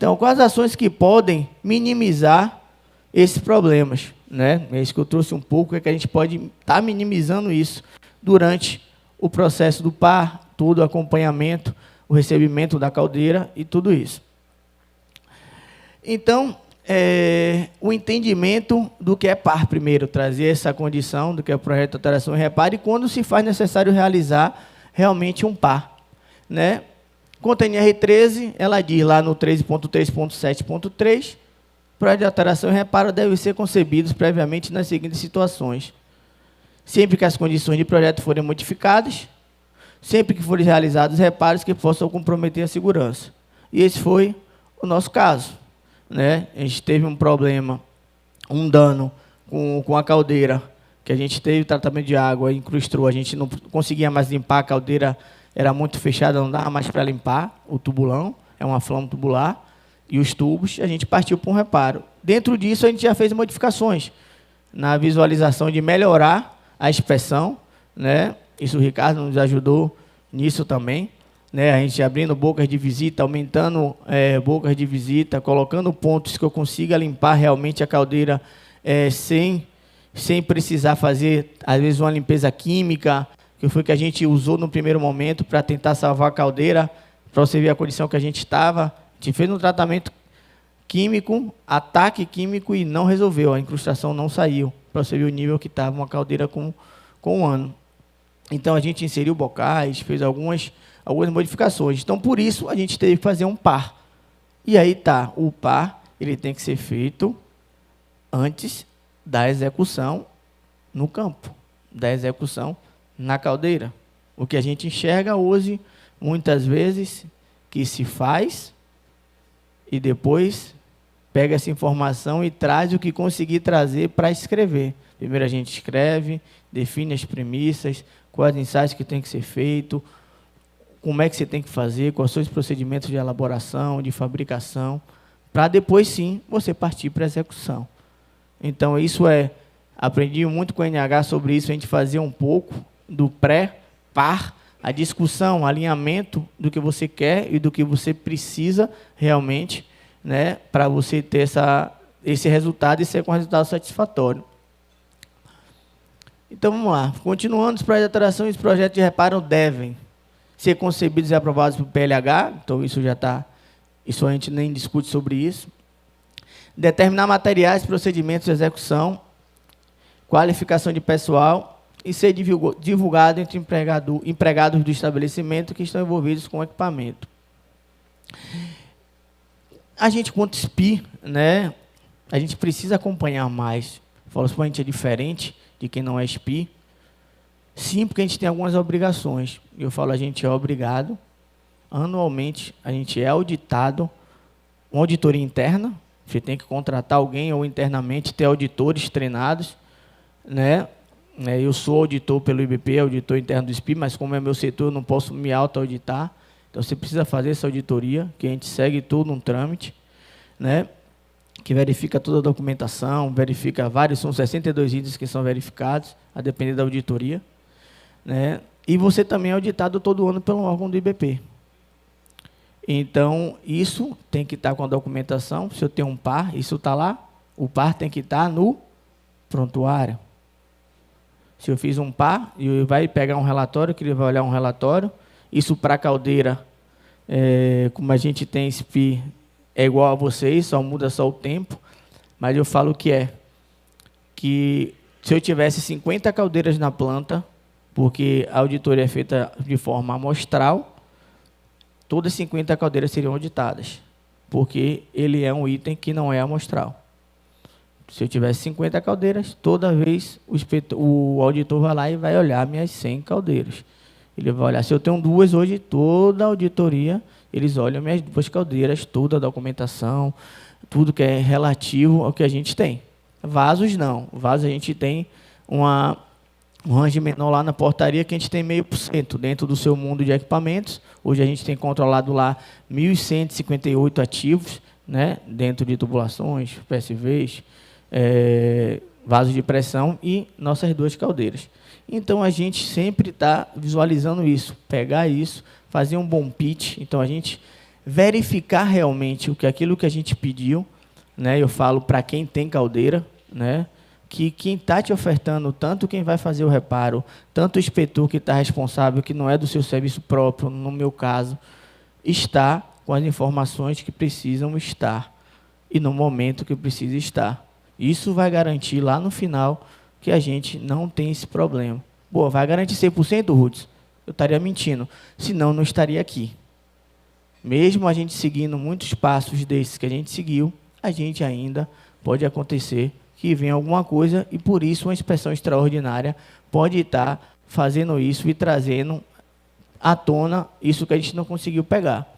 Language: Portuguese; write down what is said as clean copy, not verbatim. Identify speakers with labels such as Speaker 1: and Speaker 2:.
Speaker 1: Então, quais ações que podem minimizar esses problemas, né? É isso que eu trouxe um pouco, é que a gente pode estar minimizando isso durante o processo do par, todo o acompanhamento, o recebimento da caldeira e tudo isso. Então, o entendimento do que é par primeiro, trazer essa condição do que é o projeto de alteração e reparo e quando se faz necessário realizar realmente um par, né? Quanto à NR13, ela diz lá no 13.3.7.3, projetos de alteração e reparo devem ser concebidos previamente nas seguintes situações. Sempre que as condições de projeto forem modificadas, sempre que forem realizados reparos que possam comprometer a segurança. E esse foi o nosso caso, né? A gente teve um problema, um dano com a caldeira, que a gente teve tratamento de água, incrustou, a gente não conseguia mais limpar, a caldeira era muito fechada, não dava mais para limpar o tubulão, é uma flama tubular, e os tubos, a gente partiu para um reparo. Dentro disso, a gente já fez modificações na visualização de melhorar a inspeção, né? Isso o Ricardo nos ajudou nisso também, né? A gente abrindo bocas de visita, aumentando bocas de visita, colocando pontos que eu consiga limpar realmente a caldeira sem precisar fazer, às vezes, uma limpeza química, que foi que a gente usou no primeiro momento para tentar salvar a caldeira, para você ver a condição que a gente estava. A gente fez um tratamento químico, ataque químico, e não resolveu, a incrustação não saiu, para você ver o nível que estava uma caldeira com um ano. Então, a gente inseriu bocais, fez algumas modificações. Então, por isso, a gente teve que fazer um par. E aí tá, o par ele tem que ser feito antes da execução no campo, da execução na caldeira. O que a gente enxerga hoje, muitas vezes, que se faz e depois pega essa informação e traz o que conseguir trazer para escrever. Primeiro a gente escreve, define as premissas, quais ensaios que tem que ser feito, como é que você tem que fazer, quais são os procedimentos de elaboração, de fabricação, para depois sim você partir para a execução. Então isso aprendi muito com o NH sobre isso, a gente fazia um pouco do pré-par, a discussão, o alinhamento do que você quer e do que você precisa realmente, né, para você ter esse resultado e ser com resultado satisfatório. Então, vamos lá. Continuando, os projetos de alteração e os projetos de reparo devem ser concebidos e aprovados pelo PLH, então isso já está, isso a gente nem discute sobre isso. Determinar materiais, procedimentos de execução, qualificação de pessoal e ser divulgado entre empregados do estabelecimento que estão envolvidos com o equipamento. A gente, quanto SPI, né, a gente precisa acompanhar mais. Falo, se a gente é diferente de quem não é SPI, sim, porque a gente tem algumas obrigações. Eu falo, a gente é obrigado, anualmente, a gente é auditado, uma auditoria interna, você tem que contratar alguém ou internamente ter auditores treinados, né? Eu sou auditor pelo IBP, auditor interno do SPI, mas como é meu setor, eu não posso me auto-auditar. Então, você precisa fazer essa auditoria, que a gente segue tudo um trâmite, né? Que verifica toda a documentação, verifica vários, são 62 itens que são verificados, a depender da auditoria, né? E você também é auditado todo ano pelo órgão do IBP. Então, isso tem que estar com a documentação. Se eu tenho um par, isso está lá. O par tem que estar no prontuário. Se eu fiz um par, ele vai pegar um relatório, que ele vai olhar um relatório. Isso para a caldeira, como a gente tem SPI, é igual a vocês, só muda só o tempo. Mas eu falo que se eu tivesse 50 caldeiras na planta, porque a auditoria é feita de forma amostral, todas 50 caldeiras seriam auditadas, porque ele é um item que não é amostral. Se eu tivesse 50 caldeiras, toda vez o auditor vai lá e vai olhar minhas 100 caldeiras. Ele vai olhar, se eu tenho duas hoje, toda a auditoria, eles olham minhas duas caldeiras, toda a documentação, tudo que é relativo ao que a gente tem. Vasos não. Vasos a gente tem um range menor lá na portaria que a gente tem 0,5% dentro do seu mundo de equipamentos. Hoje a gente tem controlado lá 1.158 ativos, né, dentro de tubulações, PSVs, vasos de pressão e nossas duas caldeiras. Então, a gente sempre está visualizando isso, pegar isso, fazer um bom pitch. Então, a gente verificar realmente aquilo que a gente pediu, né? Eu falo para quem tem caldeira, né? Que quem está te ofertando, tanto quem vai fazer o reparo, tanto o inspetor que está responsável, que não é do seu serviço próprio, no meu caso, está com as informações que precisam estar e no momento que precisa estar. Isso vai garantir lá no final que a gente não tem esse problema. Boa, vai garantir 100%, Rudes? Eu estaria mentindo, senão não estaria aqui. Mesmo a gente seguindo muitos passos desses que a gente seguiu, a gente ainda pode acontecer que venha alguma coisa e, por isso, uma inspeção extraordinária pode estar fazendo isso e trazendo à tona isso que a gente não conseguiu pegar.